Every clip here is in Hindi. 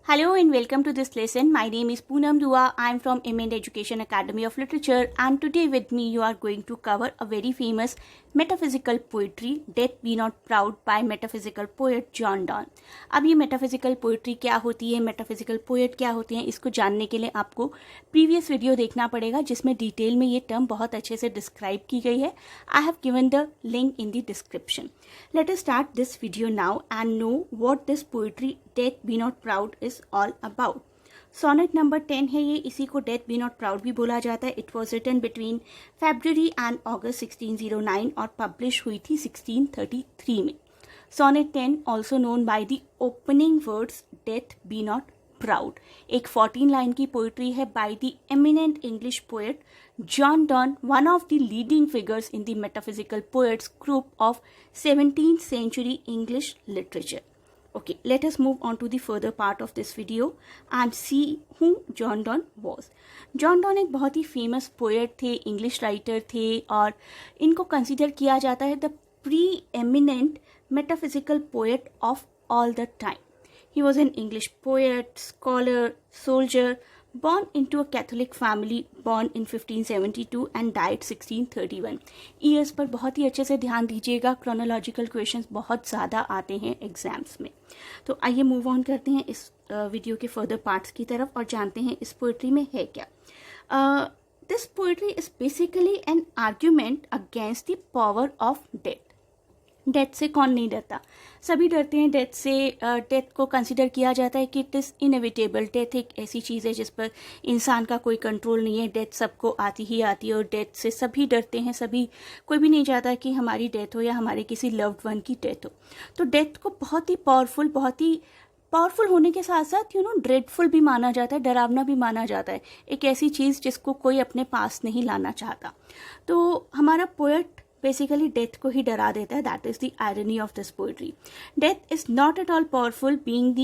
Hello and welcome to this lesson. My name is Poonam Dua. I am from M&A Education Academy of Literature, and today with me you are going to cover a very famous metaphysical poetry, Death Be Not Proud by metaphysical poet John Donne. अब ये metaphysical poetry क्या होती है, metaphysical poet क्या होते हैं, इसको जानने के लिए आपको previous video देखना पड़ेगा जिसमें डिटेल में ये term बहुत अच्छे से describe की गई है. I have given the link in the description. Let us start this video now and know what this poetry Death Be Not Proud is all about. Sonnet number 10 है ये, इसी को Death Be Not Proud भी बोला जाता है. It was written between February and August 1609 और publish हुई थी 1633 में. Sonnet 10 also known by the opening words Death Be Not Proud. एक 14 लाइन की पोइट्री है by the eminent English poet John Donne, one of the leading figures in the metaphysical poets group of 17th century English literature. Okay, let us move on to the further part of this video and see who John Donne was. John Donne एक बहुत ही famous poet थे, English writer थे और इनको consider किया जाता है the pre-eminent metaphysical poet of all the time. He was an English poet, scholar, soldier, born into a Catholic family, born in 1572 and died 1631. Years पर बहुत ही अच्छे से ध्यान दीजिएगा, क्रोनोलॉजिकल क्वेश्चंस बहुत ज़्यादा आते हैं एग्जाम्स में. तो आइए मूव ऑन करते हैं इस वीडियो के फर्दर पार्ट्स की तरफ और जानते हैं इस पोइट्री में है क्या. This poetry is basically an argument against the power of death. Death से कौन नहीं डरता, सभी डरते हैं डेथ से. डेथ को कंसिडर किया जाता है कि इट इज़ इनएविटेबल. डेथ एक ऐसी चीज़ है जिस पर इंसान का कोई कंट्रोल नहीं है. डेथ सबको आती ही आती है और डेथ से सभी डरते हैं. सभी, कोई भी नहीं चाहता कि हमारी डेथ हो या हमारे किसी लव्ड वन की डेथ हो. तो डेथ को बहुत ही पावरफुल होने के साथ साथ ड्रेडफुल भी माना जाता है, डरावना भी माना जाता है. एक ऐसी चीज़ जिसको कोई अपने पास नहीं लाना चाहता. तो हमारा पोएट बेसिकली डेथ को ही डरा देता है. That is the irony of this poetry. Death is not at all powerful being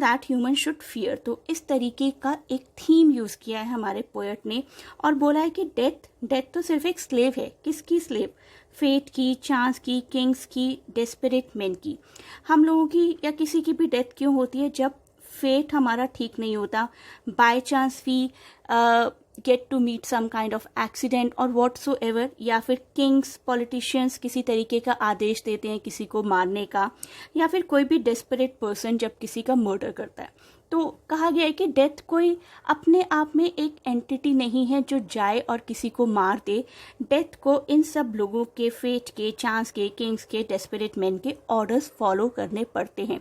that human should fear. तो इस तरीके का एक थीम यूज किया है हमारे पोएट ने और बोला है कि डेथ तो सिर्फ एक स्लेव है. किसकी स्लेव? फेट की, चांस की, किंग्स की, डेस्परेट मैन की. हम लोगों की या किसी की भी डेथ क्यों होती है? जब फेट हमारा ठीक नहीं होता, by chance we get to meet some kind of accident और वॉट सो एवर, या फिर किंग्स, पॉलिटिशियंस किसी तरीके का आदेश देते हैं किसी को मारने का, या फिर कोई भी डेस्परेट पर्सन जब किसी का मर्डर करता है. तो कहा गया है कि डेथ कोई अपने आप में एक एंटिटी नहीं है जो जाए और किसी को मार दे. डेथ को इन सब लोगों के, फेट के, चांस के, किंग्स के, डेस्परेट मैन के ऑर्डर्स फॉलो करने पड़ते हैं.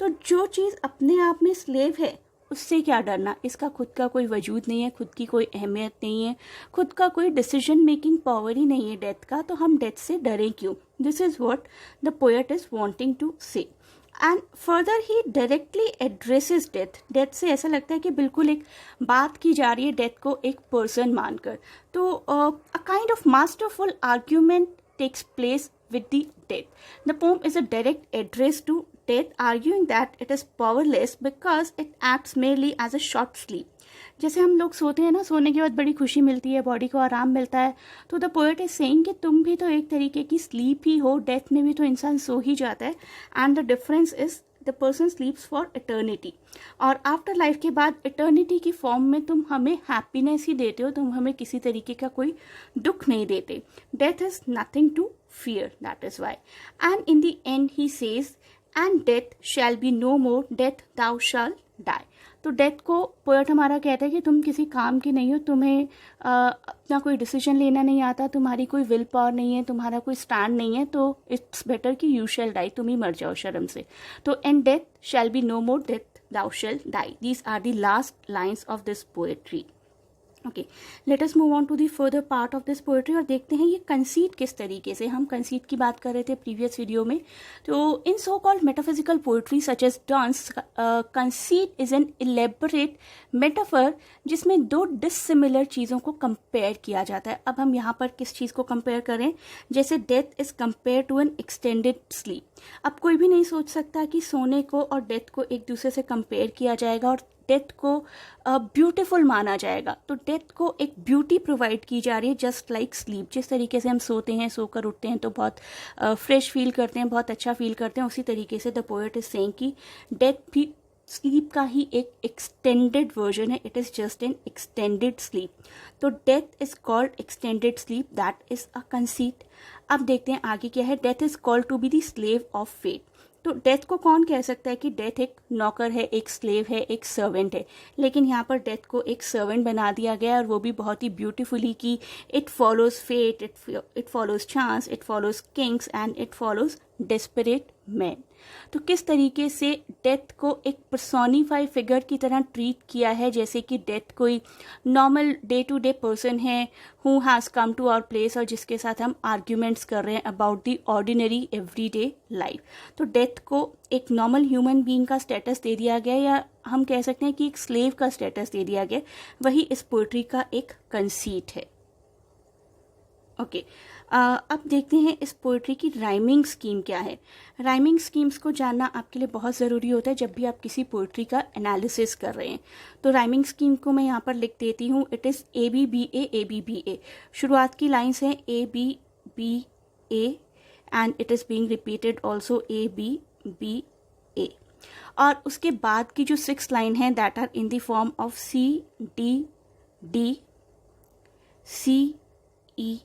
तो जो चीज़ अपने आप में स्लेव है उससे क्या डरना. इसका खुद का कोई वजूद नहीं है, खुद की कोई अहमियत नहीं है, खुद का कोई डिसीजन मेकिंग पावर ही नहीं है डेथ का. तो हम डेथ से डरें क्यों? This is what the poet is wanting to say. And further he directly addresses death. Death से ऐसा लगता है कि बिल्कुल एक बात की जा रही है डेथ को एक पर्सन मानकर. तो a kind of masterful argument takes place with the death. The poem is a direct address to death, arguing that it is powerless because it acts merely as a short sleep. जैसे हम लोग सोते हैं ना, सोने के बाद बड़ी खुशी मिलती है, बॉडी को आराम मिलता है. तो द पोएट इज सेइंग कि तुम भी तो एक तरीके की स्लीप ही हो. डेथ में भी तो इंसान सो ही जाता है. And the difference is the person स्लीप्स for eternity. और आफ्टर लाइफ के बाद इटर्निटी की फॉर्म में तुम हमें हैप्पीनेस ही देते हो, तुम हमें किसी तरीके का कोई दुख नहीं देते. Death is nothing to fear, that is why. And in the end he says, and death shall be no more, death thou shall die. तो डेथ को पोएट हमारा कहता है कि तुम किसी काम की नहीं हो, तुम्हें अपना कोई डिसीजन लेना नहीं आता, तुम्हारी कोई विल पावर नहीं है, तुम्हारा कोई स्टैंड नहीं है. तो इट्स बेटर कि यू शैल डाई, तुम ही मर जाओ शर्म से. तो and death shall be no more, death thou shall die. These are the last lines of this poetry. Okay, let us move on to the further part of this poetry और देखते हैं ये कंसीट किस तरीके से. हम कंसीट की बात कर रहे थे प्रीवियस वीडियो में. तो in so called metaphysical poetry such as Donne's, conceit is an elaborate metaphor जिसमें दो डिसिमिलर चीज़ों को कंपेयर किया जाता है. अब हम यहाँ पर किस चीज़ को कंपेयर करें? जैसे death is compare to an extended sleep. अब कोई भी नहीं सोच सकता कि सोने को और डेथ को एक दूसरे से कंपेयर किया जाएगा और डेथ को ब्यूटीफुल माना जाएगा. तो डेथ को एक ब्यूटी प्रोवाइड की जा रही है जस्ट लाइक स्लीप. जिस तरीके से हम सोते हैं, सोकर उठते हैं तो बहुत फ्रेश फील करते हैं, बहुत अच्छा फील करते हैं, उसी तरीके से द पोएट इज सेइंग कि डेथ भी स्लीप का ही एक एक्सटेंडेड वर्जन है, it is just an extended sleep. तो death is called extended sleep, that is a conceit. अब देखते हैं आगे क्या है. Death is called to be the slave of fate. तो डेथ को कौन कह सकता है कि डेथ एक नौकर है, एक स्लेव है, एक सर्वेंट है, लेकिन यहाँ पर डेथ को एक सर्वेंट बना दिया गया है, और वो भी बहुत ही ब्यूटीफुली कि it follows fate, it follows chance, it follows kings and it follows desperate man. तो किस तरीके से डेथ को एक पर्सोनिफाई फिगर की तरह ट्रीट किया है, जैसे कि डेथ कोई normal day to day person है who has come to our place, और जिसके साथ हम आर्ग्यूमेंट्स कर रहे हैं about the ordinary everyday life. तो डेथ को एक नॉर्मल ह्यूमन बीइंग का स्टेटस दे दिया गया, या हम कह सकते हैं कि एक स्लेव का स्टेटस दे दिया गया. वही इस पोइट्री का एक कंसीट है. ओके, अब देखते हैं इस पोइट्री की राइमिंग स्कीम क्या है. राइमिंग स्कीम्स को जानना आपके लिए बहुत ज़रूरी होता है जब भी आप किसी पोइट्री का एनालिसिस कर रहे हैं. तो राइमिंग स्कीम को मैं यहाँ पर लिख देती हूँ. It is ABBA. शुरुआत की लाइन्स हैं ABBA and it is being repeated also ABBA. और उसके बाद की जो 6 लाइन है that are in the form of CDD CE.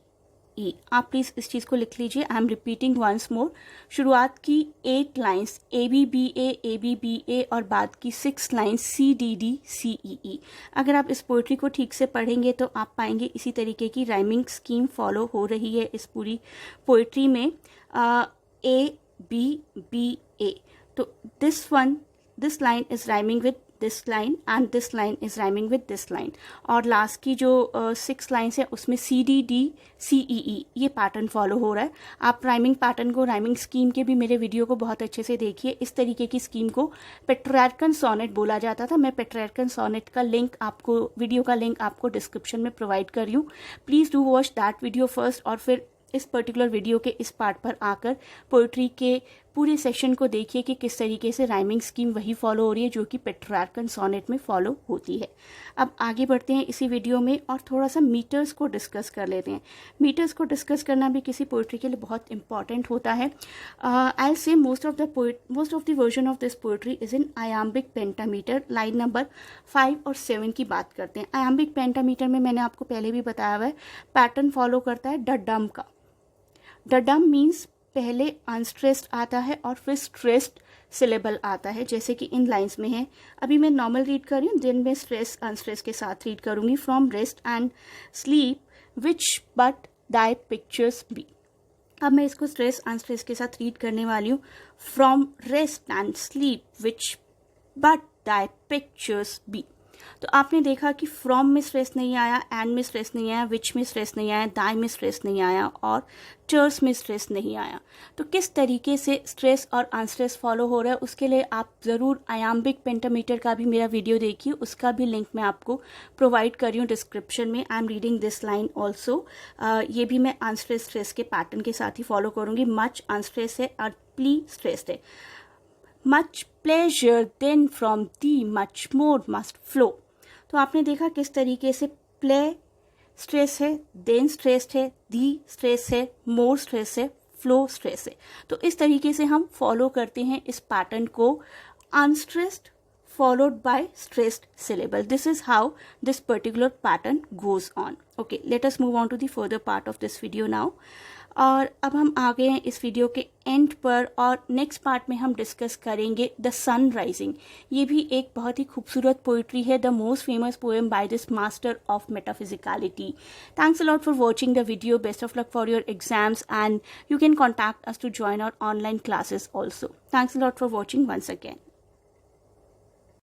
आप प्लीज़ इस चीज़ को लिख लीजिए. I am repeating once more. शुरुआत की 8 लाइन्स ABBA और बाद की 6 लाइन्स CDD CEE. अगर आप इस पोइट्री को ठीक से पढ़ेंगे तो आप पाएंगे इसी तरीके की राइमिंग स्कीम फॉलो हो रही है इस पूरी पोइट्री में. ABBA. तो this line is rhyming with this line and this line is rhyming with this line. और लास्ट की जो 6 लाइन्स है उसमें CDD CEE ये पैटर्न फॉलो हो रहा है. आप राइमिंग पैटर्न को, राइमिंग स्कीम के भी मेरे वीडियो को बहुत अच्छे से देखिए. इस तरीके की स्कीम को पेट्रार्कन सोनेट बोला जाता था. मैं पेट्रार्कन सोनेट का लिंक आपको, वीडियो का लिंक आपको डिस्क्रिप्शन में प्रोवाइड कर रही हूँ. Please do watch that video first, और फिर इस पर्टिकुलर वीडियो के इस पार्ट पर आकर पोइट्री के पूरे सेशन को देखिए कि किस तरीके से राइमिंग स्कीम वही फॉलो हो रही है जो कि पेट्रार्कन सोनेट में फॉलो होती है. अब आगे बढ़ते हैं इसी वीडियो में और थोड़ा सा मीटर्स को डिस्कस कर लेते हैं. मीटर्स को डिस्कस करना भी किसी पोइट्री के लिए बहुत इंपॉर्टेंट होता है. I say most of the version of this poetry is in iambic pentameter. Line number 5 और 7 की बात करते हैं. आयाम्बिक पेंटामीटर में मैंने आपको पहले भी बताया हुआ है, पैटर्न फॉलो करता है डडम का. डडम मीन्स पहले अनस्ट्रेस्ड आता है और फिर स्ट्रेस्ड सिलेबल आता है, जैसे कि इन लाइंस में है. अभी मैं नॉर्मल रीड कर रही हूँ, दिन में स्ट्रेस अनस्ट्रेस के साथ रीड करूँगी. From rest and sleep which but thy pictures be. अब मैं इसको स्ट्रेस अनस्ट्रेस के साथ रीड करने वाली हूँ. From rest and sleep which but thy pictures be. तो आपने देखा कि फ्रॉम में स्ट्रेस नहीं आया, एंड में स्ट्रेस नहीं आया, विच में स्ट्रेस नहीं आया, दाई में स्ट्रेस नहीं आया और चर्स में स्ट्रेस नहीं आया. तो किस तरीके से स्ट्रेस और अनस्ट्रेस फॉलो हो रहा है उसके लिए आप ज़रूर आयाम्बिक पेंटामीटर का भी मेरा वीडियो देखिए. उसका भी लिंक मैं आपको प्रोवाइड कर रही हूँ डिस्क्रिप्शन में. I am reading this line also. ये भी मैं अनस्ट्रेस स्ट्रेस के पैटर्न के साथ ही फॉलो करूँगी. मच अनस्ट्रेस है और प्ली स्ट्रेस्ड है. Much pleasure then from thee much more must flow. तो आपने देखा किस तरीके से प्ले स्ट्रेस है, देन स्ट्रेस्ड है, दी स्ट्रेस है, मोर स्ट्रेस है, फ्लो स्ट्रेस है. तो इस तरीके से हम फॉलो करते हैं इस पैटर्न को, unstressed followed by stressed syllable. This is how this particular pattern goes on. Okay, let us move on to the further part of this video now. और अब हम आ गए हैं इस वीडियो के एंड पर, और नेक्स्ट पार्ट में हम डिस्कस करेंगे द सन राइजिंग. ये भी एक बहुत ही खूबसूरत पोइट्री है, the most famous poem by this master of metaphysicality. Thanks a lot for watching the video. Best of luck for your exams and you can contact us to join our online classes also. Thanks a lot for watching once again.